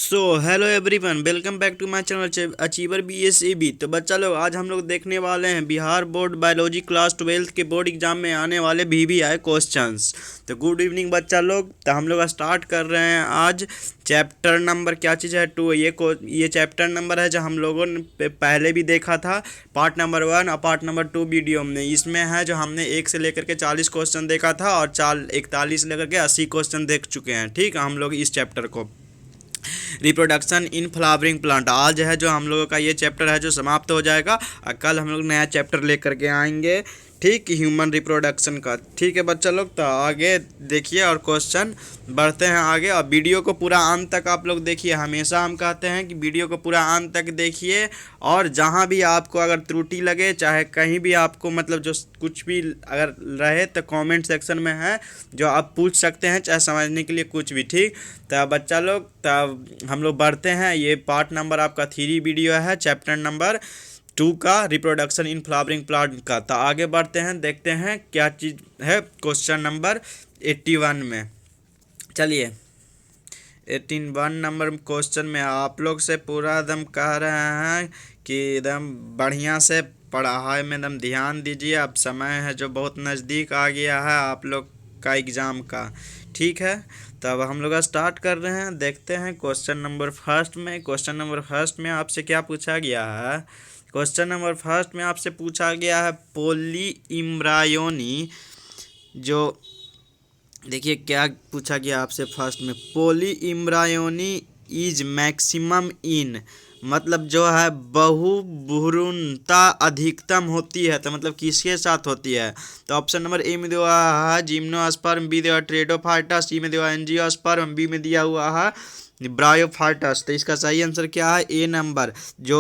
So hello everyone, welcome back to my channel achiever BSEB। तो बच्चा लोग, आज हम लोग देखने वाले हैं बिहार बोर्ड बायोलॉजी क्लास 12 के बोर्ड एग्जाम में आने वाले VBI क्वेश्चंस। तो गुड इवनिंग बच्चा लोग। तो हम लोग स्टार्ट कर रहे हैं आज चैप्टर नंबर क्या चीज़ है 2। ये चैप्टर नंबर है जो हम लोगों ने पहले भी देखा था, पार्ट नंबर 1 और पार्ट नंबर 2 वीडियो में। इसमें है जो हमने 1 से लेकर के 40 क्वेश्चन देखा था और 41 से लेकर के 80 क्वेश्चन देख चुके हैं। ठीक है, हम लोग इस चैप्टर को रिप्रोडक्शन इन फ्लावरिंग प्लांट आज है जो हम लोगों का ये चैप्टर है जो समाप्त हो जाएगा। और कल हम लोग नया चैप्टर लेकर के आएंगे, ठीक, ह्यूमन रिप्रोडक्शन का। ठीक है बच्चा लोग, तो आगे देखिए और क्वेश्चन बढ़ते हैं आगे। और वीडियो को पूरा अंत तक आप लोग देखिए। हमेशा हम कहते हैं कि वीडियो को पूरा अंत तक देखिए, और जहाँ भी आपको अगर त्रुटि लगे, चाहे कहीं भी आपको मतलब जो कुछ भी अगर रहे, तो कमेंट सेक्शन में है जो आप पूछ सकते हैं, चाहे समझने के लिए कुछ भी। ठीक, तो बच्चा लोग, तब हम लोग बढ़ते हैं। ये पार्ट नंबर आपका 3 वीडियो है चैप्टर नंबर 2 का, रिप्रोडक्शन इन फ्लावरिंग प्लांट का। तो आगे बढ़ते हैं, देखते हैं क्या चीज़ है क्वेश्चन नंबर 81 में। चलिए 81 नंबर क्वेश्चन में आप लोग से पूरा एकदम कह रहे हैं कि एकदम बढ़िया से पढ़ाई में एकदम ध्यान दीजिए। अब समय है जो बहुत नज़दीक आ गया है आप लोग का एग्ज़ाम का। ठीक है, तब हम लोग स्टार्ट कर रहे हैं। देखते हैं क्वेश्चन नंबर फर्स्ट में। क्वेश्चन नंबर फर्स्ट में आपसे क्या पूछा गया है? क्वेश्चन नंबर फर्स्ट में आपसे पूछा गया है पोली इम्ब्रायोनी। जो देखिए क्या पूछा गया आपसे फर्स्ट में, पोली इम्ब्रायोनी इज मैक्सिमम इन, मतलब जो है बहुभ्रूणता अधिकतम होती है, तो मतलब किसके साथ होती है? तो ऑप्शन नंबर ए में दिया है जिम्नोस्पर्म, बी दिया ट्रेडोफाइटा, सी में दिया एंजियोस्पर्म, बी में दिया हुआ है ब्रायोफाइटस। तो इसका सही आंसर क्या है? ए नंबर, जो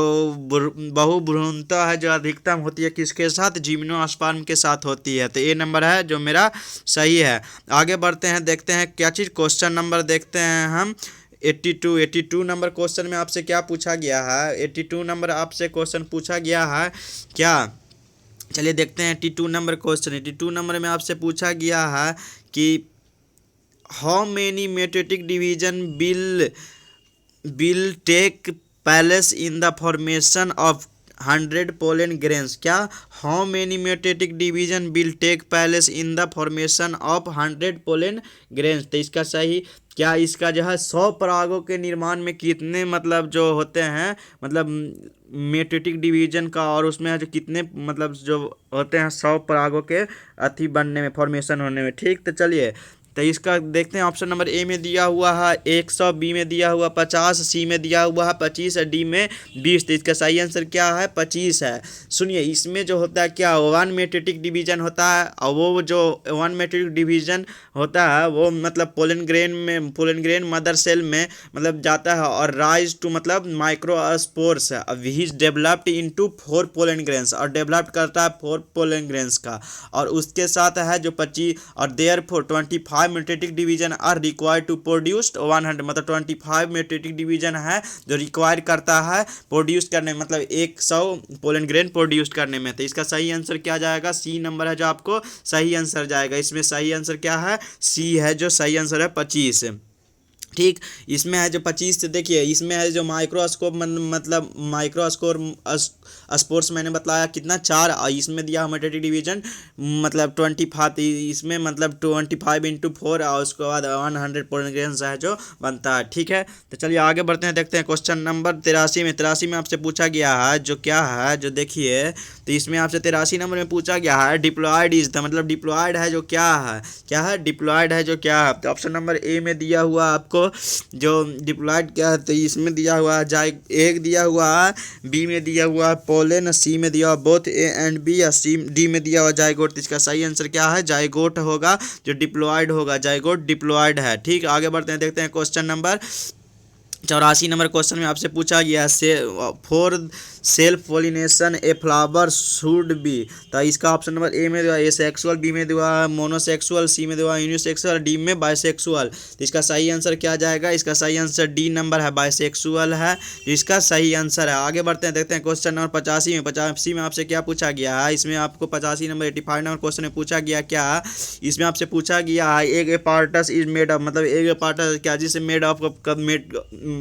बहुभ्रूणता है जो अधिकतम होती है किसके साथ? जिम्नोस्पर्म के साथ होती है। तो ए नंबर है जो मेरा सही है। आगे बढ़ते हैं, देखते हैं क्या चीज़। क्वेश्चन नंबर देखते हैं हम 82 नंबर क्वेश्चन में आपसे क्या पूछा गया है? 82 नंबर आपसे क्वेश्चन पूछा गया है क्या? चलिए देखते हैं 82 नंबर क्वेश्चन। 82 नंबर में आपसे पूछा गया है कि how many mitotic division will take place in the formation of 100 pollen grains। क्या? How many mitotic division will take place in the formation of 100 pollen grains। तो इसका सही क्या? इसका जो है 100 परागों के निर्माण में कितने मतलब जो होते हैं, मतलब मेटेटिक डिवीजन का, और उसमें जो कितने मतलब जो होते हैं 100 परागों के अति बनने में, फॉर्मेशन होने में। ठीक, तो चलिए तो इसका देखते हैं। ऑप्शन नंबर ए में दिया हुआ है 100, बी में दिया हुआ 50, सी में दिया हुआ है 25 और डी में 20। तो इसका सही आंसर क्या है? 25 है। सुनिए, इसमें जो होता है क्या, 1 मेटेटिक डिवीजन होता है, और वो जो 1 मेटेटिक डिवीजन होता है वो मतलब पोलन ग्रेन मदर सेल में मतलब जाता है और राइज टू मतलब माइक्रोस्पोर्स विच डेवलप्ड इनटू 4 पोलन ग्रेन्स, और डेवलप्ड करता है 4 पोलन ग्रेन्स का। और उसके साथ है जो 25, और therefore 25 mitotic division are required to produce 100, मतलब 25 मेटेटिक डिवीजन है जो रिक्वायर करता है प्रोड्यूस करने में, मतलब 100 पोलन ग्रेन प्रोड्यूस करने में। तो इसका सही आंसर क्या जाएगा? सी नंबर है जो आपको सही आंसर जाएगा। इसमें सही आंसर क्या है? सी है जो सही आंसर है 25। ठीक, इसमें है जो 25। से देखिए इसमें है जो माइक्रोस्कोप मतलब माइक्रोस्कोप स्पोर्ट्स मैंने बताया कितना 4, और इसमें दिया मेटेटिक डिवीजन मतलब 25। इसमें मतलब 25 इंटू 4, और उसके बाद 100 पोलन है जो बनता है। ठीक है, तो चलिए आगे बढ़ते हैं, देखते हैं क्वेश्चन नंबर 83 में आपसे पूछा गया है जो क्या है, जो देखिए तो इसमें आपसे 83 नंबर में पूछा गया है डिप्लॉयड इज द, मतलब डिप्लॉयड है जो क्या है, क्या है डिप्लॉयड है जो क्या है? तो ऑप्शन नंबर ए में दिया हुआ आपको जो डिप्लॉयड क्या है, तो इसमें दिया हुआ है एक दिया हुआ है, बी में दिया हुआ है पोलन, सी में दिया हुआ बोथ ए एंड बी, या सी डी में दिया हुआ जाइगोट। तो इसका सही आंसर क्या है? जाइगोट होगा, जो डिप्लॉयड होगा, जाइगोट डिप्लॉयड है। ठीक, आगे बढ़ते हैं, देखते हैं क्वेश्चन नंबर 84 नंबर क्वेश्चन में आपसे पूछा गया for self pollination a flower should be. तो इसका ऑप्शन नंबर ए में दिया एसेक्सुअल, बी में दिया मोनोसेक्सुअल, सी में दिया यूनिसेक्सुअल, डी में बाइसेक्सुअल। तो इसका सही आंसर क्या जाएगा? इसका सही आंसर डी नंबर है, बाइसेक्सुअल है, इसका सही आंसर है। आगे बढ़ते हैं, देखते हैं क्वेश्चन नंबर 85 में आपसे क्या पूछा गया है। इसमें आपको 85 नंबर 85 नंबर क्वेश्चन में पूछा गया क्या? इसमें आपसे पूछा गया है egg apparatus is made of, मतलब एग एपार्टस क्या जिससे मेड ऑफ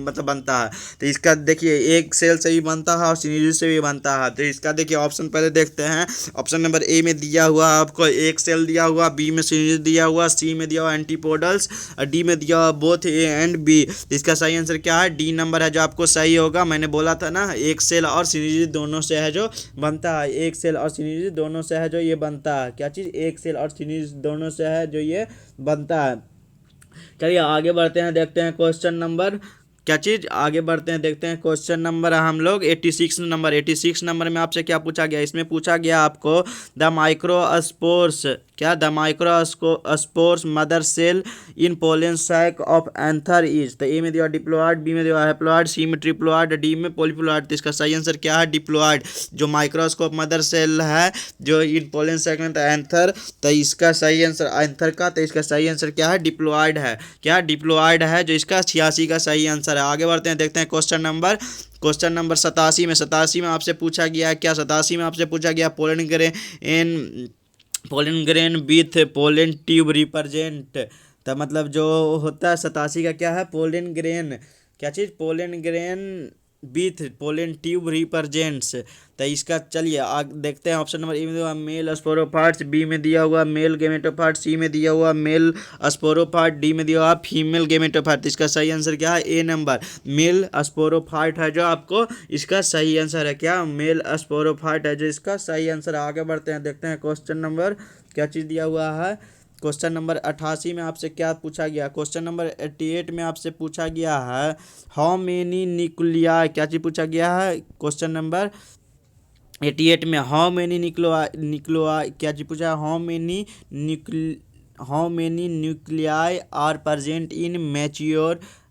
मतलब बनता है। तो इसका देखिए एक सेल से भी बनता है और सिनर्जी से भी बनता है। तो इसका देखिए ऑप्शन पहले देखते हैं। ऑप्शन नंबर ए में दिया हुआ आपको एक सेल दिया हुआ, बी में सिनर्जी दिया हुआ, सी में दिया हुआ एंटीपोडल्स और डी में दिया हुआ बोथ ए एंड बी। इसका सही आंसर क्या है? डी नंबर है जो आपको सही होगा। मैंने बोला था ना एक सेल और सिनर्जी दोनों से है जो बनता है, एक सेल और सिनर्जी दोनों से है जो ये बनता है। क्या चीज़? एक सेल और सिनर्जी दोनों से है जो ये बनता है। चलिए आगे बढ़ते हैं, देखते हैं क्वेश्चन नंबर क्या चीज़, आगे बढ़ते हैं देखते हैं क्वेश्चन नंबर हम लोग 86 नंबर। 86 नंबर में आपसे क्या पूछा गया? इसमें पूछा गया आपको द माइक्रोस्पोर्स, क्या the microspores mother cell in pollen sac of anther is. तो ए में दिया डिप्लॉयड, बी में दिया हैप्लॉयड, सी में ट्रिप्लॉयड, डी में पॉलीप्लॉयड। तो इसका सही आंसर क्या है? डिप्लॉयड। जो माइक्रोस्कोप मदर सेल है जो इन पोलन सैक एंथर, तो इसका सही आंसर एंथर का, तो इसका सही आंसर क्या है? डिप्लॉयड है। क्या डिप्लॉयड है जो इसका 86 का सही आंसर है। आगे बढ़ते हैं, देखते हैं क्वेश्चन नंबर 87 में। 87 में आपसे पूछा गया है क्या? 87 में आपसे पूछा गया pollen grain with pollen tube represent. तो मतलब जो होता है 87 का क्या है? पोलन ग्रेन, क्या चीज़? Pollen grain with pollen tube represents. तो इसका चलिए देखते हैं। ऑप्शन नंबर ए में दिया हुआ मेल स्पोरोफाइट्स, बी में दिया हुआ मेल गेमेटोफाइट, सी में दिया हुआ मेल स्पोरोफाइट, डी में दिया हुआ फीमेल गेमेटोफाइट। तो इसका सही आंसर क्या है? ए नंबर मेल स्पोरोफाइट है जो आपको इसका सही आंसर है। क्या? मेल स्पोरोफाइट है जो इसका सही आंसर है। आगे बढ़ते हैं, देखते हैं क्वेश्चन नंबर क्या चीज़ दिया हुआ है। क्वेश्चन नंबर 88 में आपसे क्या पूछा गया? क्वेश्चन नंबर 88 में आपसे पूछा गया है हाउ मेनी न्यूक्लियाई, क्या चीज़ पूछा गया है? क्वेश्चन नंबर 88 में हाउ मेनी न्यूक्लियाई क्या चीज़ पूछा है? How many nuclei are present in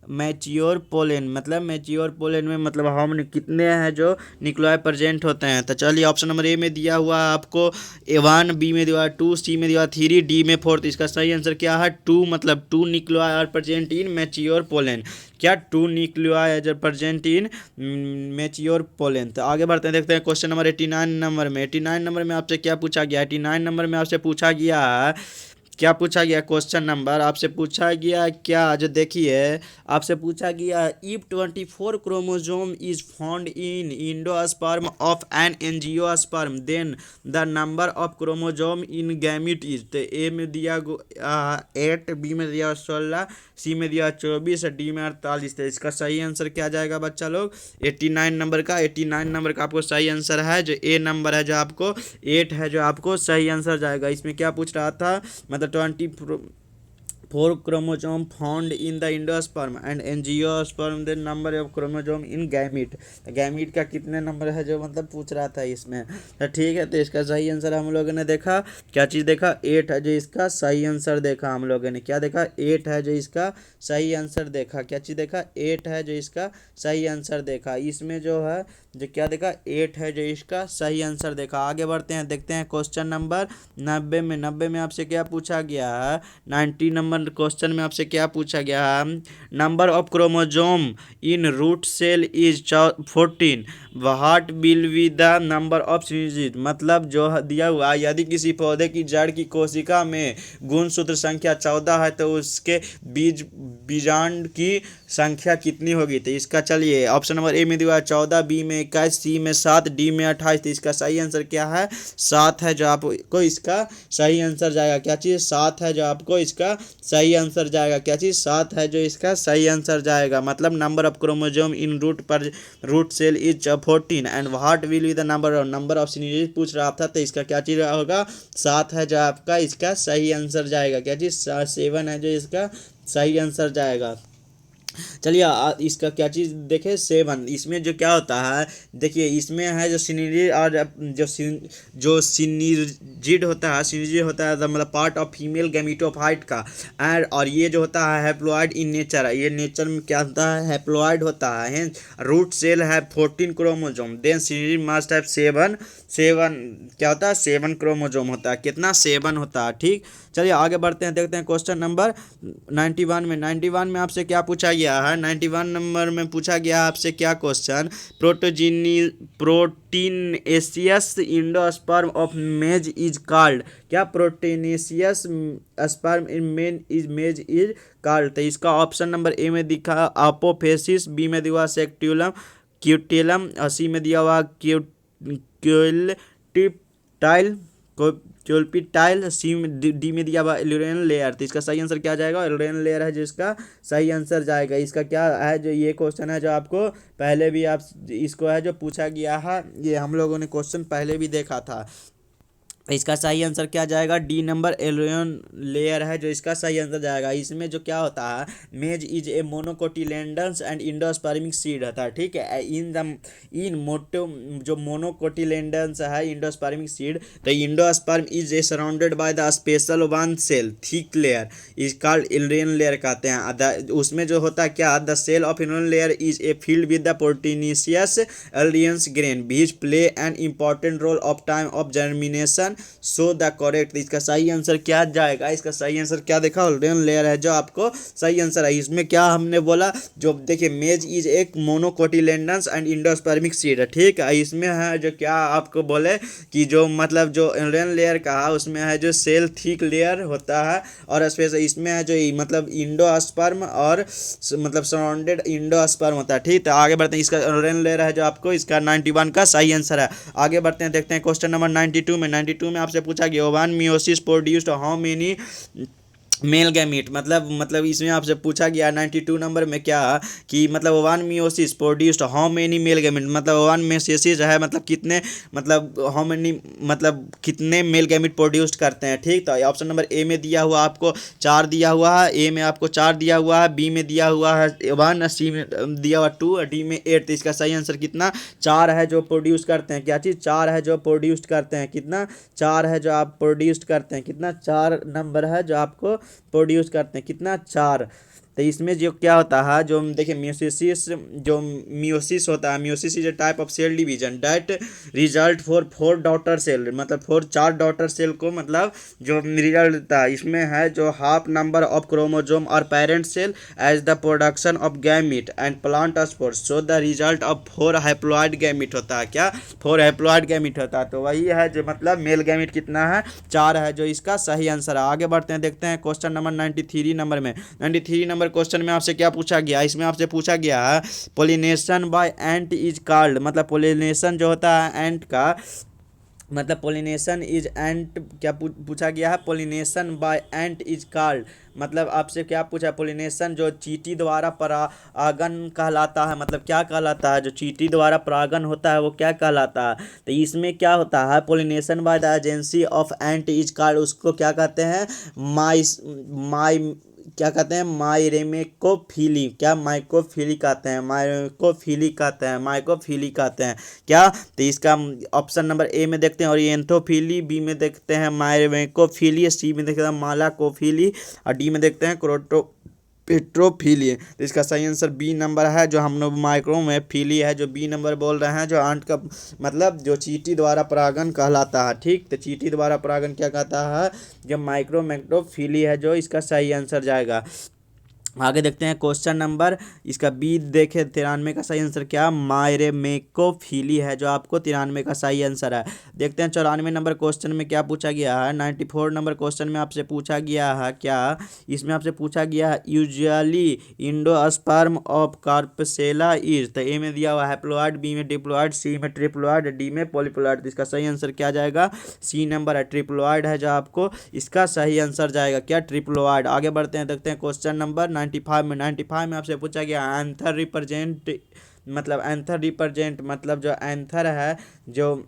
mature pollen. मतलब मैच्योर पोलन में मतलब हम कितने हैं जो न्यूक्लियाई प्रेजेंट होते हैं। तो चलिए ऑप्शन नंबर ए में दिया हुआ है आपको 1, बी में दिया हुआ 2, सी में दिया हुआ 3, डी में 4। तो इसका सही आंसर क्या है? 2, मतलब 2 nuclei are present in mature pollen. क्या? 2 nuclei are present in mature pollen. तो आगे बढ़ते हैं, देखते हैं क्वेश्चन नंबर 89 नंबर में। 89 नंबर में आपसे क्या पूछा गया? 89 नंबर में आपसे पूछा गया क्या पूछा गया? क्वेश्चन नंबर आपसे पूछा गया क्या? जो देखिए आपसे पूछा गया if 24 chromosome is found in endosperm of an angiosperm then the number of chromosome in gamete is. तो ए में दिया 8, बी में दिया 16, सी में दिया 24 और डी में 48। तो इसका सही आंसर क्या जाएगा बच्चा लोग? 89 नंबर का। 89 नंबर का आपको सही आंसर है जो ए नंबर है जो आपको 8 है जो आपको सही आंसर जाएगा। इसमें क्या पूछ रहा था? मतलब 24 chromosome found in the endosperm and angiosperm the number of chromosome in gamete. Gamete का कितने नंबर है जो मतलब पूछ रहा था इसमें। तो ठीक है, तो इसका सही आंसर हम लोगों ने देखा क्या चीज़ देखा? 8 है जो इसका सही आंसर देखा हम लोगों ने। क्या देखा? 8 है जो इसका सही आंसर देखा। क्या चीज़ देखा? 8 है जो इसका सही आंसर देखा। इसमें जो है जो क्या देखा? 8 है जो इसका सही आंसर देखा। आगे बढ़ते हैं, देखते हैं क्वेश्चन नंबर 90 में। 90 में आपसे क्या पूछा गया है? 90 नंबर क्वेश्चन में आपसे क्या पूछा गया है? Number of chromosome in root cell is 14, what will be the number of synergies. मतलब जो दिया हुआ यदि किसी पौधे की जड़ की कोशिका में गुणसूत्र संख्या 14 है तो उसके बीजांड की संख्या कितनी होगी? तो इसका चलिए ऑप्शन नंबर ए में दिया 14, बी में 21, सी में 7, डी में 28। तो इसका सही आंसर क्या है? 7 है जो आपको इसका सही आंसर जाएगा। क्या चीज़? 7 है जो आपको इसका सही आंसर जाएगा। क्या चीज़? 7 है जो इसका सही आंसर जाएगा। मतलब number of chromosome in root cell is 14 and what will be the number of synergies पूछ रहा था। तो इसका क्या चीज़ होगा? 7 है जो आपका इसका सही आंसर जाएगा। क्या चीज़? 7 है जो इसका सही आंसर जाएगा। चलिए इसका क्या चीज़ देखें? 7। इसमें जो क्या होता है देखिए, इसमें है जो सिनर्जी और जो सिनर्जिड होता है, सिनर्जी होता है मतलब पार्ट ऑफ फीमेल गैमीटोफाइट का। एंड और ये जो होता है हैप्लॉइड इन नेचर, ये नेचर में क्या होता है? हैप्लॉइड होता है। रूट सेल है 14 क्रोमोसोम, देन सिनर्जी मस्ट हैव 7 क्या होता है? 7 क्रोमोसोम होता है। कितना? 7 होता है। ठीक, चलिए आगे बढ़ते हैं, देखते हैं क्वेश्चन नंबर 91 में। 91 में आपसे क्या पूछा गया है? है 91 नंबर में पूछा गया आपसे क्या क्वेश्चन, प्रोटीनेशियस इंडोस्पर्म ऑफ मेज इज कॉल्ड, क्या प्रोटीनेशियस स्पर्म इन मेज इज कॉल्ड। तो इसका ऑप्शन नंबर ए में दिखा अपोफेसिस, बी में दिया सेक्ट्यूलम क्यूटेलम, सी में दिया हुआ क्यूलटिप्टाइल क्यूलपिटाइल, सी में डी में दिया हुआ एलुरेन लेयर। तो इसका सही आंसर क्या जाएगा, एलुरेन लेयर है जिसका सही आंसर जाएगा। इसका क्या है, जो ये क्वेश्चन है जो आपको पहले भी आप इसको है जो पूछा गया है, ये हम लोगों ने क्वेश्चन पहले भी देखा था। इसका सही आंसर क्या जाएगा, डी नंबर एलुरेन लेयर है जो इसका सही आंसर जाएगा। इसमें जो क्या होता है, maize is a monocotyledons and endospermic seed होता है, ठीक है। इन मोटो जो मोनोकोटिलेडन्स है इंडोस्पर्मिक सीड, तो endosperm is a surrounded by the special one cell thick layer is called aleurone layer कहते हैं। उसमें जो होता है क्या, the cell of aleurone layer is a field with the proteinaceous aliens grain which play an important role of time of germination so the correct. इसका सही answer क्या जाएगा, इसका सही आंसर क्या देखा, एलुरेन लेयर है जो आपको सही आंसर है। इसमें क्या हमने बोला, जो देखिए मेज इज एक मोनोकोटिलेडन्स एंड इंडोस्पर्मिक सीड है, ठीक है। इसमें है जो क्या आपको बोले कि जो मतलब जो एलुरेन लेयर कहा उसमें है जो सेल थिक लेयर होता है, और स्पेशल इसमें है जो मतलब इंडोस्पर्म और मतलब सराउंडेड इंडोस्पर्म होता है, ठीक। तो आगे बढ़ते हैं, इसका एलुरेन लेयर है जो आपको इसका 91 का सही आंसर है। आगे बढ़ते हैं, देखते हैं क्वेश्चन नंबर 92 में आपसे पूछा गया oven meiosis produced how many male gamete, मतलब इसमें आपसे पूछा गया 92 नंबर में क्या कि मतलब oven meiosis produced how many male gamete, मतलब ओवन मियोसिस है मतलब कितने, मतलब हाउ मेनी मतलब कितने मेल गैमीट प्रोड्यूस्ड करते हैं, ठीक। तो ऑप्शन नंबर ए में दिया हुआ आपको 4 दिया हुआ है, ए में आपको 4 दिया हुआ है, बी में दिया हुआ है 1, सी में दिया हुआ 2 और डी में 8। तो इसका सही आंसर कितना, 4 है जो प्रोड्यूस करते हैं, क्या चीज़ 4 है जो प्रोड्यूस्ड करते हैं, कितना 4 है जो आप प्रोड्यूस्ड करते हैं, कितना 4 नंबर है जो आपको प्रोड्यूस करते हैं, कितना 4। तो इसमें जो क्या होता है, जो देखिए मियोसिस होता है, meiosis is a type of cell division that result for 4 daughter cell, मतलब 4 डॉटर सेल को मतलब जो रिजल्ट देता है। इसमें है जो हाफ नंबर ऑफ क्रोमोजोम और parent cell as the production of gamete and plant spores, so the result of 4 haploid gamete होता है, क्या 4 हैप्लॉइड गैमीट होता है। तो वही है जो मतलब मेल गैमीट कितना है, 4 है जो इसका सही आंसर है। आगे बढ़ते हैं, देखते हैं क्वेश्चन नंबर 93 नंबर में। 93 नंबर क्वेश्चन में आपसे क्या पूछा गया, इसमें आपसे पूछा गया है pollination bye ant is called, मतलब पोलिनेशन जो होता है एंट का, मतलब पोलिनेशन इज एंट क्या पूछा गया है, pollination bye ant is called, मतलब आपसे क्या पूछा, पोलिनेशन जो चींटी द्वारा परागन कहलाता है, मतलब क्या कहलाता है, जो चींटी द्वारा परागन होता है वो क्या कहलाता है। तो इसमें क्या होता है, pollination by the agency of ant is called, उसको क्या कहते हैं, क्या कहते हैं, माइरेमेकोफिली, क्या माइकोफिली कहते हैं, माइकोफिली कहते हैं, माइकोफिली कहते हैं, क्या। तो इसका ऑप्शन नंबर ए में देखते हैं ओरिएंथोफिली, बी में देखते हैं माइरेमेकोफिली, सी में देखते हैं मालाकोफिली और डी में देखते हैं पेट्रोफिली। तो इसका सही आंसर बी नंबर है, जो हम लोग माइक्रो में फिली है जो बी नंबर बोल रहे हैं, जो आंट का मतलब जो चींटी द्वारा परागन कहलाता है, ठीक। तो चींटी द्वारा परागन क्या कहता है, जो माइक्रोमेक्टोफिली है जो इसका सही आंसर जाएगा। आगे देखते हैं क्वेश्चन नंबर इसका बी देखे 93 का सही आंसर क्या, माइरेमेकोफिली है जो आपको 93 का सही आंसर है। देखते हैं 94 नंबर क्वेश्चन में क्या पूछा गया है। 94 नंबर क्वेश्चन में आपसे पूछा गया है क्या, इसमें आपसे पूछा गया है यूजुअली इंडोस्पर्म ऑफ कार्पसेला इज, तो ए में दिया हुआ हैप्लॉइड, बी में डिप्लॉइड, सी में ट्रिप्लॉइड, डी में पॉलीप्लॉइड। तो इसका सही आंसर क्या जाएगा, सी नंबर है, ट्रिप्लॉइड है जो आपको इसका सही आंसर जाएगा, क्या ट्रिप्लॉइड। आगे बढ़ते हैं, देखते हैं क्वेश्चन नंबर 95 में आपसे पूछा गया एंथर रिप्रेजेंट, मतलब एंथर रिप्रेजेंट मतलब जो एंथर है जो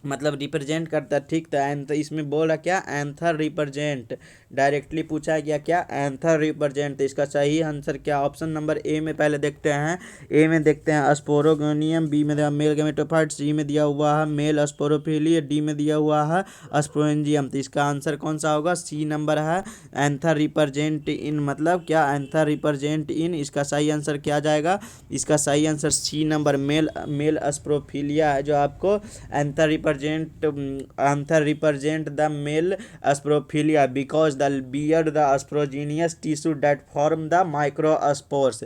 मतलब रिप्रेजेंट करता है, ठीक। तो एंथर इसमें बोला क्या, एंथर रिप्रेजेंट, डायरेक्टली पूछा गया क्या, एंथर रिप्रेजेंट। तो इसका सही आंसर क्या, ऑप्शन नंबर ए में पहले देखते हैं, ए में देखते हैं स्पोरोगोनियम, बी में दिया मेल गैमेटोफाइट, सी में दिया हुआ है मेल स्पोरोफिली, डी में दिया हुआ है स्पोरेंजियम। तो इसका आंसर कौन सा होगा, सी नंबर है, एंथर रिप्रेजेंट इन, मतलब क्या एंथर रिप्रेजेंट इन। इसका सही आंसर क्या जाएगा, इसका सही आंसर सी नंबर मेल स्पोरोफिलिया है जो आपको anther represent the male sprophilia because the bear the aspergillus tissue that form the microspores.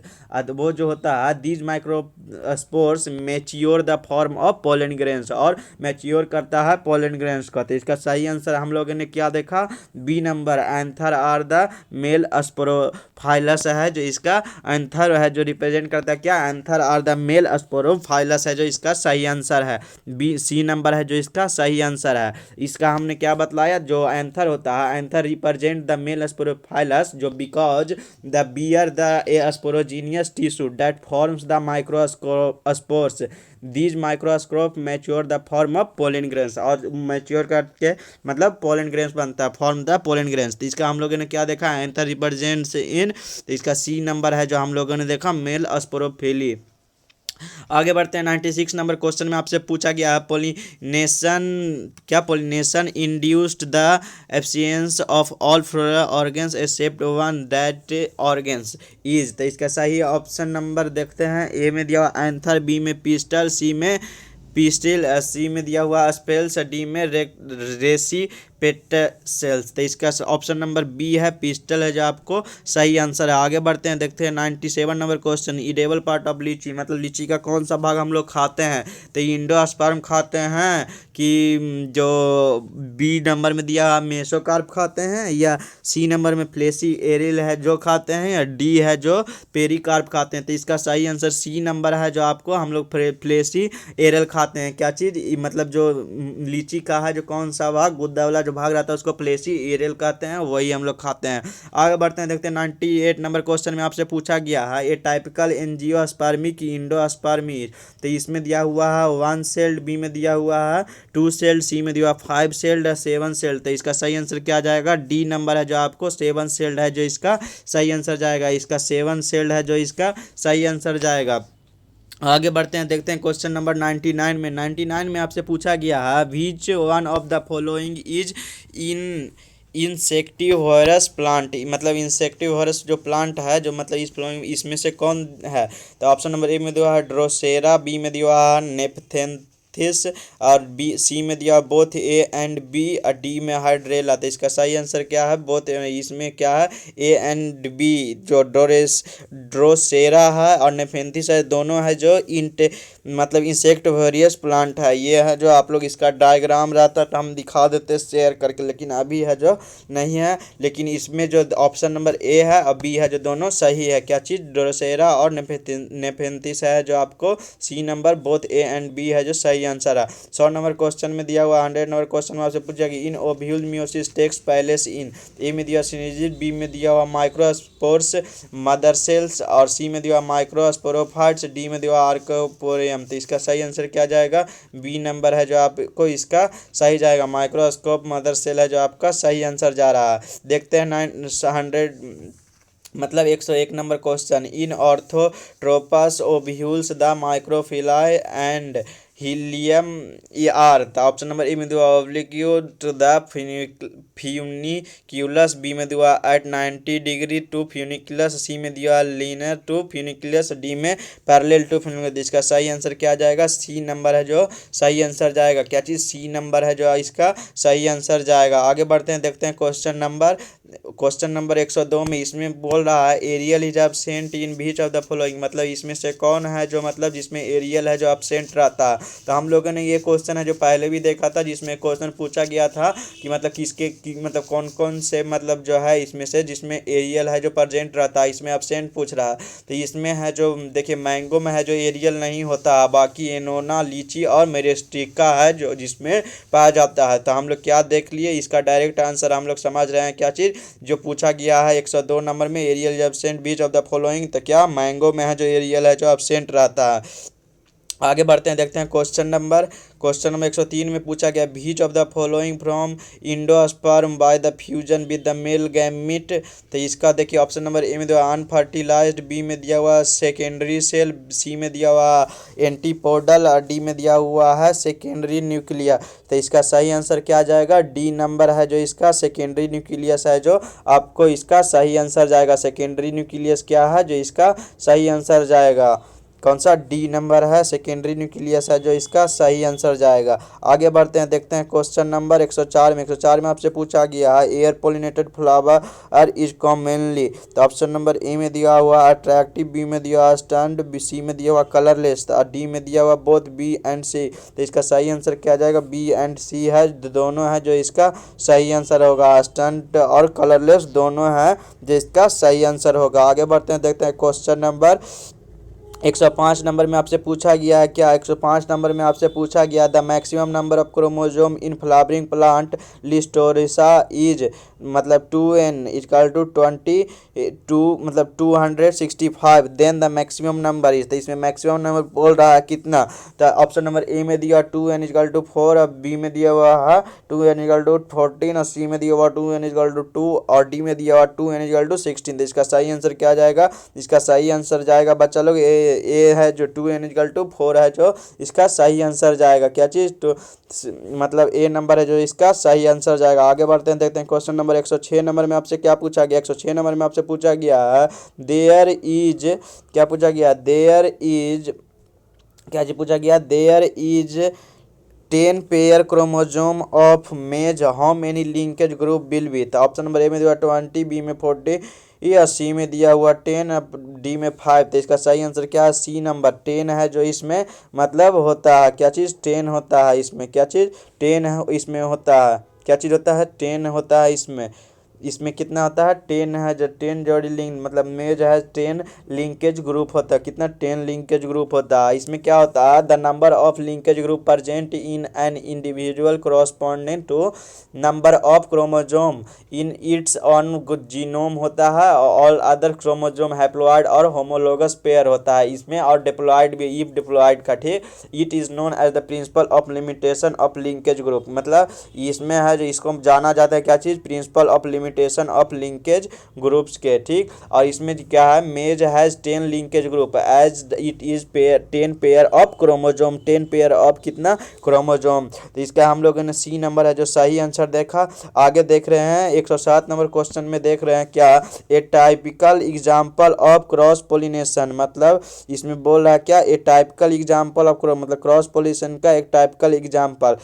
वो जो होता है these microspores mature the form of pollen grains, और मैच्योर करता है pollen grains का। तो इसका सही आंसर हम लोगों ने क्या देखा, B number anther are the male sporophylls है जो इसका एंथर है, जो रिप्रेजेंट करता है क्या, anther are the male sporophylls है जो इसका सही आंसर है। बी सी नंबर है जो इसका सही आंसर है। इसका हमने क्या बतलाया, जो एंथर होता है एंथर रिप्रेजेंट द मेल स्पोरोफाइलस जो because the bear the sporogenous tissue that forms the microspores these microscope mature the form of pollen grains, और मैच्योर करके मतलब पोलन ग्रेन्स बनता है, फॉर्म द पोलन ग्रेन्स। तो इसका हम लोगों ने क्या देखा, एंथर रिप्रेजेंट्स इन, तो इसका सी नंबर है जो हम लोगों ने देखा मेल स्पोरोफिली। आगे बढ़ते हैं 96 नंबर क्वेश्चन में आपसे पूछा गया है pollination induced the absence of all floral organs except one that organs is. तो इसका सही ऑप्शन नंबर देखते हैं, ए में दिया हुआ एंथर, बी में पिस्टल, सी में पिस्टिल, सी में दिया हुआ स्पेल्स, डी में रेसी पेटसेल्स। तो इसका ऑप्शन नंबर बी है पिस्टल है जो आपको सही आंसर है। आगे बढ़ते हैं, देखते हैं 97 number question, edible part of लीची मतलब लीची का कौन सा भाग हम लोग खाते हैं। तो इंडोस्पर्म खाते हैं कि जो बी नंबर में दिया मेसोकार्प खाते हैं, या सी नंबर में फ्लेसी एरिल है जो खाते हैं, या डी है जो पेरिकार्प खाते हैं। तो इसका सही आंसर सी नंबर है जो आपको हम लोग फ्लेसी एरिल खाते हैं। क्या चीज़ मतलब जो लीची का है जो कौन सा भाग, गुद्दा वाला जो भाग रहता है उसको फ्लेसी एरियल कहते हैं, वही हम लोग खाते हैं। आगे बढ़ते हैं, देखते हैं 98 नंबर क्वेश्चन में आपसे पूछा गया है ये टाइपिकल एंजियोस्पर्मी की इंडोस्पर्मी। तो इसमें दिया हुआ है 1 सेल्ड, बी में दिया हुआ है 2 सेल्ड, सी में दिया हुआ 5 सेल्ड, 7 सेल्ड। तो इसका सही आंसर क्या जाएगा, डी नंबर है जो आपको 7 सेल्ड है जो इसका सही आंसर जाएगा। इसका 7 सेल्ड है जो इसका सही आंसर जाएगा। आगे बढ़ते हैं, देखते हैं क्वेश्चन नंबर 99 में आपसे पूछा गया है which one of the following is in insectivorous plant मतलब इंसेक्टिवोरस जो प्लांट है जो मतलब इस फ्लोइंग इसमें से कौन है। तो ऑप्शन नंबर ए में दिया है ड्रोसेरा, बी में दिया है नेपथेंथिस, और बी सी में दिया बोथ ए एंड बी, और डी में हाइड्रेला। तो इसका सही आंसर क्या है, बोथ इसमें क्या है ए एंड बी, जो ड्रोसेरा है और नेफेंथिस है, दोनों है जो मतलब इंसेक्टिवोरियस प्लांट है। ये है जो आप लोग इसका डायग्राम रहता तो हम दिखा देते शेयर करके, लेकिन अभी है जो नहीं है। लेकिन इसमें जो ऑप्शन नंबर ए है और बी है जो दोनों सही है। क्या चीज़, ड्रोसेरा और नेफेंथिस है जो आपको C number both A and B है जो सही आंसर है। 100 नंबर क्वेश्चन में दिया हुआ 100 नंबर क्वेश्चन में आपसे पूछा कि इन ओव्यूल मियोसिस टेक्स पैलेस इन, ए में दिया सिनेजिड, बी में दिया हुआ माइक्रोस्पोर्स मदर सेल्स, और सी में दिया हुआ माइक्रोस्पोरोफाइट्स, डी में दिया हुआ आर्कोपोरियम। तो इसका सही आंसर क्या जाएगा, बी नंबर है जो आपको इसका सही जाएगा, माइक्रोस्कोप मदर सेल है जो आपका सही आंसर जा रहा है। देखते हैं 101 number question, in orthotropous ovules the micropyle and helium are. तो ऑप्शन नंबर ए में दिया oblique to the funiculus, B में दिया at 90 degree to funiculus, C में दिया लीनर टू फ्यूनिकुलस, डी में पैरेलल टू फ्यूनिकुलस। इसका सही आंसर क्या जाएगा, सी नंबर है जो सही आंसर जाएगा। क्या चीज़, सी नंबर है जो इसका सही आंसर जाएगा। आगे बढ़ते हैं, देखते हैं क्वेश्चन नंबर 102 में इसमें बोल रहा है aerial is absent in which of the following, मतलब इसमें से कौन है जो मतलब जिसमें एरियल है जो एब्सेंट रहता है। तो हम लोगों ने ये क्वेश्चन है जो पहले भी देखा था, जिसमें क्वेश्चन पूछा गया था कि मतलब मतलब कौन कौन से मतलब जो है इसमें से जिसमें एरियल है जो प्रेजेंट रहता है, इसमें एब्सेंट पूछ रहा है। तो इसमें है जो देखिए मैंगो में है जो एरियल नहीं होता है, बाकी एनोना, लीची और मेरिस्टिका है जो जिसमें पाया जाता है। तो हम लोग क्या देख लिए, इसका डायरेक्ट आंसर हम लोग समझ रहे हैं। क्या चीज़ जो पूछा गया है 102 नंबर में aerial absent which of the following, तो क्या मैंगो में है जो एरियल है जो एब्सेंट रहता है। आगे बढ़ते हैं, देखते हैं क्वेश्चन नंबर 103 में पूछा गया which of the following from endosperm by the fusion with the male gamete. तो इसका देखिए ऑप्शन नंबर ए में दिया हुआ अनफर्टिलाइज्ड, बी में दिया हुआ सेकेंडरी सेल, सी में दिया हुआ एंटीपोडल, और डी में दिया हुआ है सेकेंडरी न्यूक्लिया। तो इसका सही आंसर क्या जाएगा, डी नंबर है जो इसका सेकेंडरी न्यूक्लियस है जो आपको इसका सही आंसर जाएगा। सेकेंडरी न्यूक्लियस क्या है जो इसका सही आंसर जाएगा। कौन सा डी नंबर है सेकेंडरी न्यूक्लियस है जो इसका सही आंसर जाएगा। आगे बढ़ते हैं, देखते हैं क्वेश्चन नंबर 104 में। 104 में आपसे पूछा गया है air pollinated flower is commonly, तो ऑप्शन नंबर ए में दिया हुआ अट्रैक्टिव, बी में दिया हुआ स्टैंड, सी में दिया हुआ कलरलेस और डी में दिया हुआ बोथ बी एंड सी। तो इसका सही आंसर क्या जाएगा, बी एंड सी है, दोनों है जो इसका सही आंसर होगा। स्टैंड और कलरलेस दोनों है जो इसका सही आंसर होगा। आगे बढ़ते हैं, देखते हैं क्वेश्चन नंबर 105 नंबर में आपसे पूछा गया है क्या, 105 नंबर में आपसे पूछा गया the maximum number of chromosome in flowering plant लिस्टोरिसा इज, मतलब 2n इक्वल टू 22 मतलब 265, then the maximum number is, तो इसमें मैक्सिमम नंबर बोल रहा है कितना। तो ऑप्शन नंबर ए में दिया 2n इक्वल टू 4 और बी में दिया हुआ है 2n इक्वल टू 14 और सी में दिया हुआ 2n इक्वल टू 2 और डी में दिया हुआ 2n इक्वल टू 16। तो इसका सही आंसर क्या जाएगा, इसका सही आंसर जाएगा बच्चा लोग ए है जो 2n इक्वल टू 4 है जो इसका सही आंसर जाएगा। क्या चीज़, तो मतलब ए नंबर है जो इसका सही आंसर जाएगा। आगे बढ़ते हैं, देखते हैं क्वेश्चन नंबर 106 नंबर में आपसे क्या पूछा गया। 106 नंबर में आपसे पूछा गया है देयर इज, क्या पूछा गया, देयर इज, क्या जी पूछा गया, there is 10 pair chromosome of maize how many linkage group will be. तो ऑप्शन नंबर ए में दिया 20, बी में 40 या सी में दिया हुआ 10, डी में 5। तो इसका सही आंसर क्या है, सी नंबर 10 है जो इसमें मतलब होता है। क्या चीज़, 10 होता है इसमें, क्या चीज़ 10 है इसमें होता है, क्या चीज़ होता है 10 होता है इसमें। इसमें कितना होता है 10 है जो 10 जोड़ी लिंक मतलब मेज है 10 लिंकेज ग्रुप होता है, कितना 10 लिंकेज ग्रुप होता है। इसमें क्या होता है the number of linkage group present in an individual corresponding to number of chromosome in its own genome होता है, ऑल अदर क्रोमोजोम हैप्लॉइड और होमोलोगस पेयर होता है इसमें, और डिप्लॉइड भी इफ डिप्लॉइड का, ठीक। It is known as the principle of limitation of linkage group, मतलब इसमें है जो इसको जाना जाता है क्या चीज़, principle of limitation of linkage groups के, ठीक। और इसमें क्या है, maize has 10 linkage group as it is pair 10 pair of chromosome, 10 pair of कितना क्रोमोजोम। तो इसका हम लोगों ने सी नंबर है जो सही आंसर देखा। आगे देख रहे हैं 107 नंबर क्वेश्चन में देख रहे हैं क्या, a typical example of cross pollination, मतलब इसमें बोल रहा है क्या, ए टाइपिकल एग्जाम्पल ऑफ मतलब क्रॉस पोलिनेशन का एक टाइपिकल एग्जाम्पल।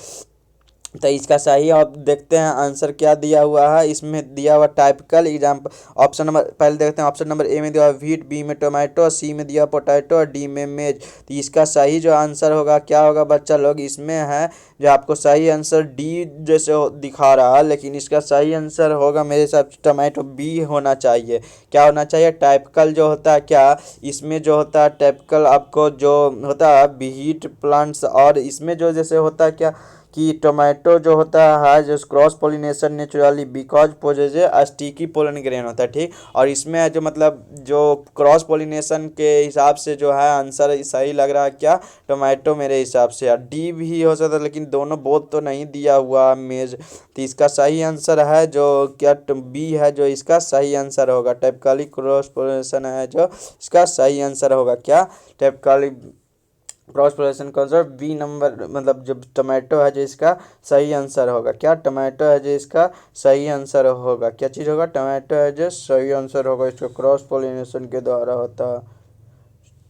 तो इसका सही आप देखते हैं आंसर क्या दिया हुआ है, इसमें दिया हुआ टाइपिकल एग्जाम्पल। ऑप्शन नंबर पहले देखते हैं, ऑप्शन नंबर ए में दिया हुआ व्हीट, बी में टोमेटो, सी में दिया पोटैटो और डी में मेज। तो इसका सही जो आंसर होगा क्या होगा बच्चा लोग, इसमें है जो आपको सही आंसर डी जैसे दिखा रहा है, लेकिन इसका सही आंसर होगा मेरे हिसाब से टोमेटो बी होना चाहिए। क्या होना चाहिए, टाइपिकल जो होता है क्या, इसमें जो होता है टाइपिकल आपको जो होता है व्हीट प्लांट्स, और इसमें जो जैसे होता है क्या कि टोमेटो जो होता है जो cross pollination naturally because possess sticky pollen grain होता है, ठीक। और इसमें जो मतलब जो क्रॉस पोलिनेशन के हिसाब से जो है आंसर सही लग रहा है क्या, टोमेटो मेरे हिसाब से, यार डी भी हो सकता है लेकिन दोनों बोथ तो नहीं दिया हुआ मेज। तो इसका सही आंसर है जो क्या बी है जो इसका सही आंसर होगा, टाइपिकली क्रॉस पोलिनेशन है जो इसका सही आंसर होगा, क्या typically cross pollination concept B number, मतलब जो टोमेटो है जो इसका सही आंसर होगा, क्या टोमेटो है जो इसका सही आंसर होगा, क्या चीज़ होगा, टोमेटो है जो सही आंसर होगा, इसको क्रॉस पोलिनेशन के द्वारा होता है,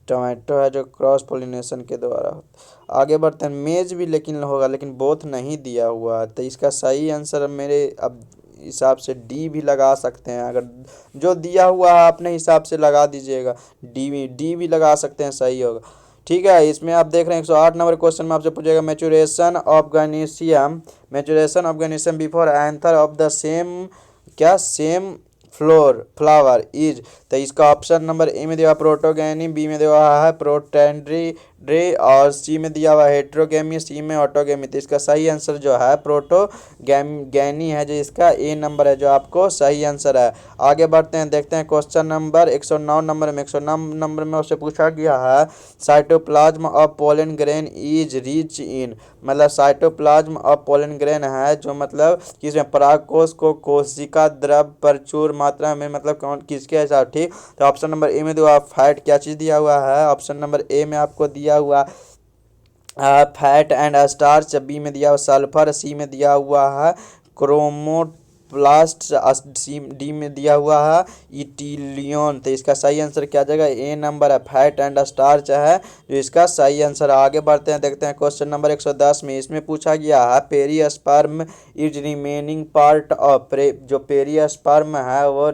टोमेटो है जो क्रॉस पोलिनेशन के द्वारा होता। आगे बढ़ते हैं, मेज भी लेकिन होगा लेकिन बोथ नहीं दिया हुआ है, तो इसका सही आंसर मेरे अब हिसाब से डी भी लगा सकते हैं, अगर जो दिया हुआ है अपने हिसाब से लगा दीजिएगा, डी भी लगा सकते हैं, सही होगा, ठीक है। इसमें आप देख रहे हैं 108 नंबर क्वेश्चन में आपसे पूछेगा maturation of gynoecium, maturation of gynoecium before anther of the same, क्या सेम फ्लावर इज। तो इसका ऑप्शन नंबर ए में दिया हुआ प्रोटोगैनी, बी में दिया हुआ है प्रोटेंड्री और सी में दिया हुआ हेट्रोगेमी, सी में ऑटोगेमी। तो इसका सही आंसर जो है प्रोटोगैनी है जो इसका ए नंबर है जो आपको सही आंसर है। आगे बढ़ते हैं, देखते हैं क्वेश्चन नंबर 109 नंबर में। 109 नंबर में उससे पूछा गया है cytoplasm of pollen grain is rich in, मतलब साइटोप्लाज्म ऑफ पोलन ग्रेन है जो मतलब किसमें, परागकोश को कोशिका द्रव प्रचुर मात्रा में, मतलब कौन किसके हिसाब, ठीक। तो ऑप्शन नंबर ए में दिया फैट, क्या चीज़ दिया हुआ है, ऑप्शन नंबर ए में आपको दिया हुआ फैट एंड स्टार्च, बी में दिया हुआ सल्फर, सी में दिया हुआ है क्रोमो प्लास्ट, डी में दिया हुआ है इटिलियन, तो इसका सही आंसर क्या जाएगा, ए नंबर है फैट एंड स्टार्च है जो इसका सही आंसर है। आगे बढ़ते हैं, देखते हैं क्वेश्चन नंबर 110 में। इसमें पूछा गया है perisperm is remaining part of, जो पेरिस्पर्म है वो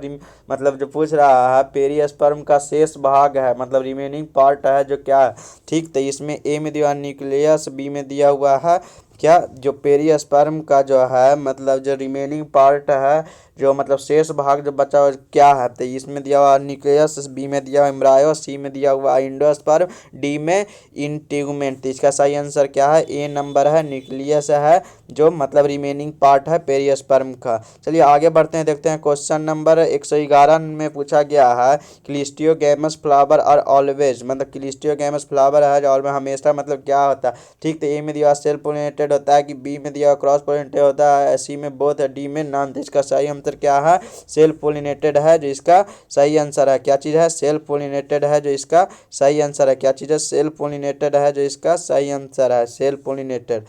मतलब जो पूछ रहा है पेरिस्पर्म का शेष भाग है, मतलब रिमेनिंग पार्ट है जो क्या है, ठीक। तो इसमें ए में दिया न्यूक्लियस, बी में दिया हुआ है क्या, जो पेरिस्पर्म का जो है मतलब जो रिमेनिंग पार्ट है, जो मतलब शेष भाग जो बचा हुआ क्या है, तो इसमें दिया हुआ न्यूक्लियस, बी में दिया हुआ एम्ब्रायो, सी में दिया हुआ एंडोस्पर्म, डी में इंटीगुमेंट। तो इसका सही आंसर क्या है, ए नंबर है न्यूक्लियस है जो मतलब रिमेनिंग पार्ट है पेरिस्पर्म का। चलिए आगे बढ़ते हैं, देखते हैं क्वेश्चन नंबर 111 में पूछा गया है क्लिस्टियोगैमस फ्लावर आर ऑलवेज, मतलब क्लिस्टियोगैमस फ्लावर है जो हमेशा मतलब क्या होता है, ठीक। तो ए में दिया सेल्फ पोलिनेटेड होता है, कि बी में दिया क्रॉस पोलिनेटेड होता है, सी में बोथ है, डी में नॉन। तो इसका सही आंसर क्या है, सेल्फ पोलिनेटेड है जो इसका सही आंसर है। क्या चीज़ है, सेल्फ पोलिनेटेड है जो इसका सही आंसर है। क्या चीज़ है, सेल्फ पोलिनेटेड है जो इसका सही आंसर है, सेल्फ पोलिनेटेड।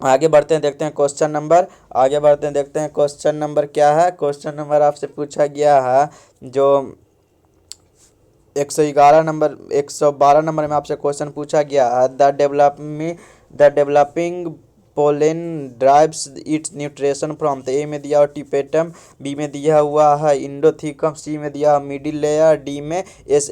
आगे बढ़ते हैं, देखते हैं क्वेश्चन नंबर, आगे बढ़ते हैं, देखते हैं क्वेश्चन नंबर क्या है। क्वेश्चन नंबर आपसे पूछा गया है जो 111 नंबर 112 नंबर में आपसे क्वेश्चन पूछा गया है, the developing pollen drives it's nutrition from. तो ए में दिया हुआ टिपेटम, बी में दिया हुआ है इंडोथीकम, सी में दिया हुआ मिडिल लेयर, डी में एस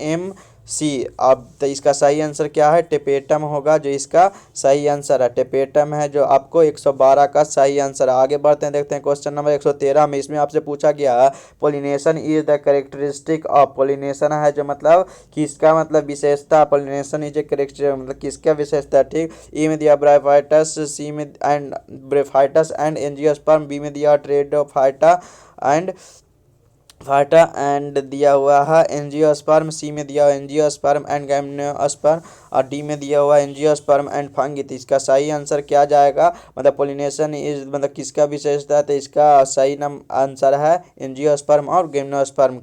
एम सी। अब तो इसका सही आंसर क्या है, टेपेटम होगा जो इसका सही आंसर है, टेपेटम है जो आपको 112 का सही आंसर है। आगे बढ़ते हैं, देखते हैं क्वेश्चन नंबर 113 में। इसमें आपसे पूछा गया है pollination is the characteristic of, pollination है जो मतलब किसका मतलब विशेषता, पोलिनेशन इज ए कैरेक्टर मतलब किसका विशेषता, ठीक। ए में दिया ब्रायोफाइटस, सी में एंड ब्रेफाइटस एंड एंजियोस्पर्म, बी में दिया ट्रेडोफाइटा एंड दिया हुआ है एंजियोस्पर्म, सी में दिया हुआ एंजियोस्पर्म एंड गैम्नियोस्पर्म, और डी में दिया हुआ एंजियोस्पर्म एंड फंगी। तो इसका सही आंसर क्या जाएगा, मतलब पोलिनेशन इज मतलब किसका विशेषता है, तो इसका सही आंसर है एंजियोस्पर्म और जिम्नोस्पर्म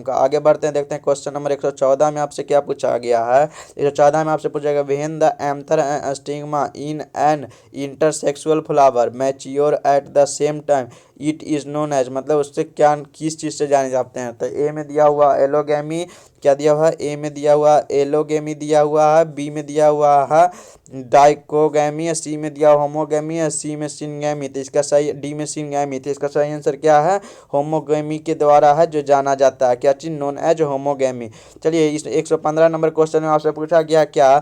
का। आगे बढ़ते हैं, देखते हैं क्वेश्चन नंबर 114 में आपसे क्या पूछा गया है। 114 में आपसे पूछा गया when the anther and stigma in an intersexual flower mature at the same time it is known as, मतलब उससे क्या किस चीज़ से जाने जाते हैं। तो ए में दिया हुआ एलोगेमी, क्या दिया हुआ है, ए में दिया हुआ एलोगेमी दिया हुआ है, बी में दिया हुआ है डाइकोगेमी, सी में दिया होमोगेमी, सी में सिनगेमी। तो इसका सही, डी में सिनगेमी। तो इसका सही आंसर क्या है, होमोगेमी के द्वारा है जो जाना जाता है, क्या चीज़, नोन एज होमोगेमी। चलिए इस 115 नंबर क्वेश्चन में आपसे पूछा गया क्या,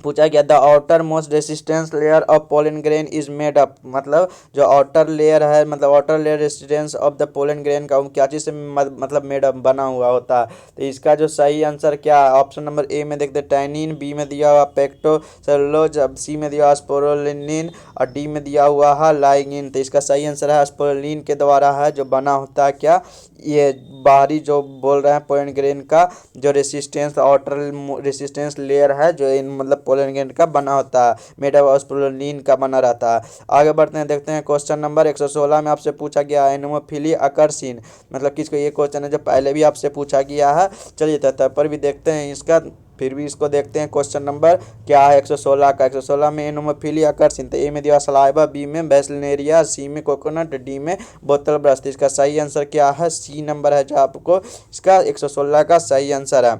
पूछा गया the outer most resistance layer of pollen grain is made up, मतलब जो आउटर लेयर है मतलब outer layer resistance of the pollen grain का क्या चीज़ से मतलब मेड अप बना हुआ होता है। तो इसका जो सही आंसर क्या है, ऑप्शन नंबर ए में देखते हैं टैनिन, बी में दिया हुआ पेक्टो सेलुलोज, सी में दिया हुआ स्पोरुलिन और डी में दिया हुआ है लाइगिन। तो इसका सही आंसर है स्पोरुलिन के द्वारा है जो बना होता है क्या, ये बाहरी जो बोल रहे हैं पोलन ग्रेन का जो रेसिस्टेंस आउटर रेसिस्टेंस लेयर है जो इन मतलब पोलन ग्रेन का बना होता है, मेड ऑफ स्पोरुलिन का बना रहता है। आगे बढ़ते हैं, देखते हैं क्वेश्चन नंबर 116 में आपसे पूछा गया है एनोमोफिली अकर्सिन, मतलब किसको, ये क्वेश्चन है जो पहले भी आपसे पूछा गया है। चलिए तब पर भी देखते हैं इसका, फिर भी इसको देखते हैं क्वेश्चन नंबर क्या है 116 का। 116 में एनोमोफिली अकर्सिन, तो ए में दिया सलाइवा, बी में बेसिलनेरिया, सी में कोकोनट, डी में बोतल ब्रश। तो इसका सही आंसर क्या है, सी नंबर है जो आपको इसका 116 का सही आंसर है,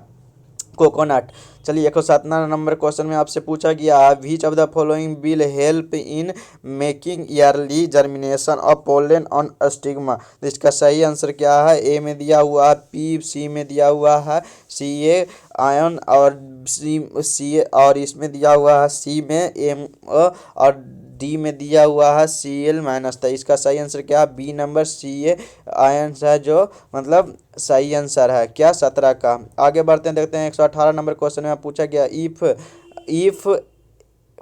कोकोनट। चलिए 117 नंबर क्वेश्चन में आपसे पूछा गया है which of the following will help in making yearly germination of pollen on stigma. तो इसका सही आंसर क्या है, ए में दिया हुआ है पी, सी में दिया हुआ है सी ए आयन और सी और इसमें दिया हुआ है सी में एम और डी में दिया हुआ है Cl-। तो इसका सही आंसर क्या है, बी नंबर Ca आयन है जो मतलब सही आंसर है क्या 17 का। आगे बढ़ते हैं, देखते हैं 118 नंबर क्वेश्चन में पूछा गया इफ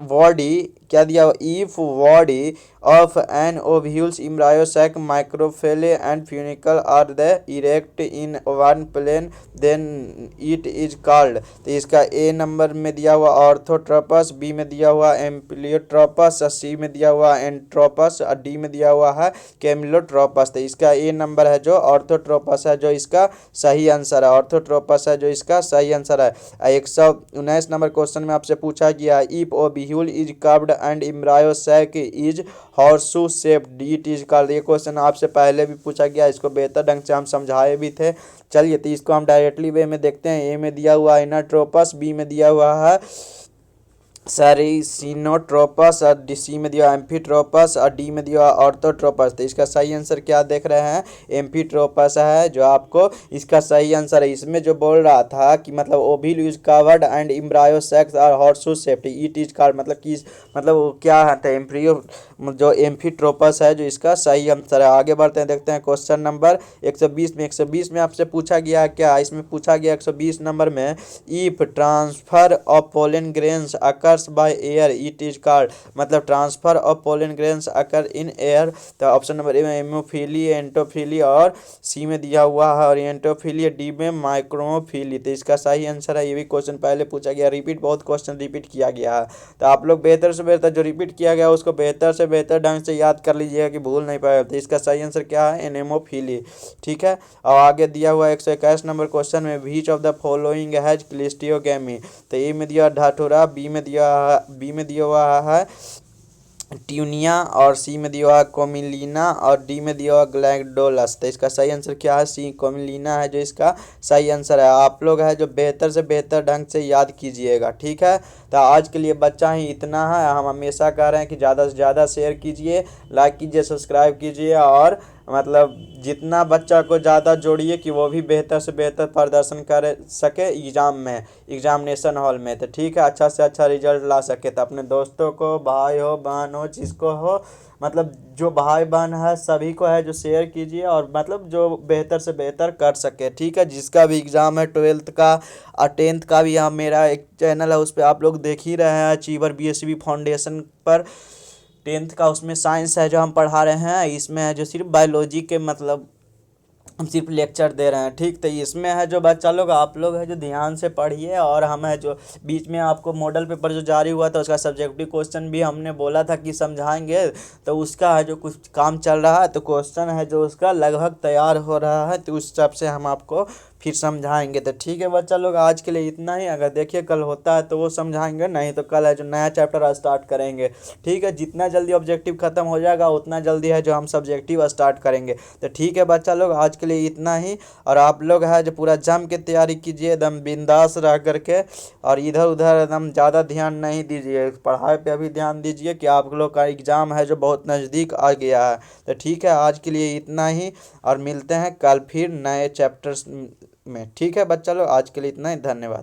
बॉडी, क्या दिया हुआ, if body of an ovules embryo sac micropyle and funicle are the erect in one plane then it is called. तो इसका ए नंबर में दिया हुआ ऑर्थोट्रोपस, बी में दिया हुआ एम्प्लियोट्रोपस, सी में दिया हुआ एंट्रोपस और डी में दिया हुआ है कैमिलोट्रोपस। तो इसका ए नंबर है जो ऑर्थोट्रोपस है जो इसका सही आंसर है, ऑर्थोट्रोपस है जो इसका सही आंसर है। 119 नंबर क्वेश्चन में आपसे पूछा गया if ovule is curved and embryo sac is horseshoe shaped, it is called. ये क्वेश्चन आपसे पहले भी पूछा गया, इसको बेहतर ढंग से हम समझाए भी थे। चलिए तो इसको हम डायरेक्टली वे में देखते हैं। ए में दिया हुआ है इनरट्रोपस, बी में दिया हुआ है सेरिसिनोट्रोपस और डी सी में दिया एम्फीट्रोपस और डी में दिया ऑर्थोट्रोपस। तो इसका सही आंसर क्या देख रहे हैं, एम्फीट्रोपस है जो आपको इसका सही आंसर है। इसमें जो बोल रहा था कि मतलब ovule is covered and embryo sac और horseshoe shaped, it is called, मतलब कि मतलब वो क्या है, तो एम्ब्रियो जो एम्फीट्रोपस है जो इसका सही आंसर है। आगे बढ़ते हैं, देखते हैं क्वेश्चन नंबर 120 में। 120 में आपसे पूछा गया क्या, इसमें पूछा गया 120 नंबर में, if transfer of pollen grains occurs by air it is called, मतलब transfer of pollen grains occur in air. तो ऑप्शन नंबर ए में हेमोफीली, एंटोफीली और सी में दिया हुआ है ओरिएंटोफीली, डी में माइक्रोफीली। तो इसका सही आंसर है। ये भी क्वेश्चन पहले पूछा गया, रिपीट बहुत क्वेश्चन रिपीट किया गया है। तो आप लोग बेहतर से बेहतर जो रिपीट किया गया उसको बेहतर से बेहतर ढंग से याद कर लीजिएगा कि भूल नहीं पाए। तो इसका सही आंसर क्या है, एनेमोफीली। ठीक है, और आगे दिया हुआ 121 नंबर क्वेश्चन में, which of the following has cleistogamy. तो ए में दिया ढाठुरा, बी में दिया हुआ है ट्यूनिया और सी में दिया हुआ कोमिलीना और डी में दिया हुआ ग्लैंडोलस। तो इसका सही आंसर क्या है, सी कोमिलीना है जो इसका सही आंसर है। आप लोग है जो बेहतर से बेहतर ढंग से याद कीजिएगा। ठीक है, तो आज के लिए बच्चा ही इतना है। हम हमेशा कह रहे हैं कि ज़्यादा से ज़्यादा शेयर कीजिए, लाइक कीजिए, सब्सक्राइब कीजिए और मतलब जितना बच्चा को ज़्यादा जोड़िए कि वो भी बेहतर से बेहतर प्रदर्शन कर सके एग्ज़ाम में, एग्जामिनेशन हॉल में। तो ठीक है, अच्छा से अच्छा रिजल्ट ला सके। तो अपने दोस्तों को, भाई हो बहन हो जिसको हो, मतलब जो भाई बहन है सभी को है जो शेयर कीजिए और मतलब जो बेहतर से बेहतर कर सके। ठीक है, जिसका भी एग्ज़ाम है 12th का और 10th का भी, यहाँ मेरा एक चैनल है उस पर आप लोग देख ही रहे हैं, अचीवर BSEB फाउंडेशन पर 10th का उसमें साइंस है जो हम पढ़ा रहे हैं। इसमें है जो सिर्फ बायोलॉजी के मतलब हम सिर्फ लेक्चर दे रहे हैं। ठीक, तो इसमें है जो बच्चा लोग आप लोग है जो ध्यान से पढ़िए। और हम है जो बीच में आपको मॉडल पेपर जो जारी हुआ था उसका सब्जेक्टिव क्वेश्चन भी हमने बोला था कि समझाएंगे, तो उसका है जो कुछ काम चल रहा है, तो क्वेश्चन है जो उसका लगभग तैयार हो रहा है, तो उस हिसाब से हम आपको फिर समझाएंगे। तो ठीक है बच्चा लोग, आज के लिए इतना ही। अगर देखिए कल होता है तो वो समझाएंगे, नहीं तो कल है जो नया चैप्टर स्टार्ट करेंगे। ठीक है, जितना जल्दी ऑब्जेक्टिव खत्म हो जाएगा उतना जल्दी है जो हम सब्जेक्टिव स्टार्ट करेंगे। तो ठीक है बच्चा लोग, आज के लिए इतना ही। और आप लोग है जो पूरा जम के तैयारी कीजिए एकदम बिंदास रह करके, और इधर उधर एकदम ज़्यादा ध्यान नहीं दीजिए, पढ़ाई पे भी ध्यान दीजिए कि आप लोग का एग्ज़ाम है जो बहुत नज़दीक आ गया है। तो ठीक है, आज के लिए इतना ही और मिलते हैं कल फिर नए चैप्टर्स में। ठीक है बच्चा लोग, आज के लिए इतना ही, धन्यवाद।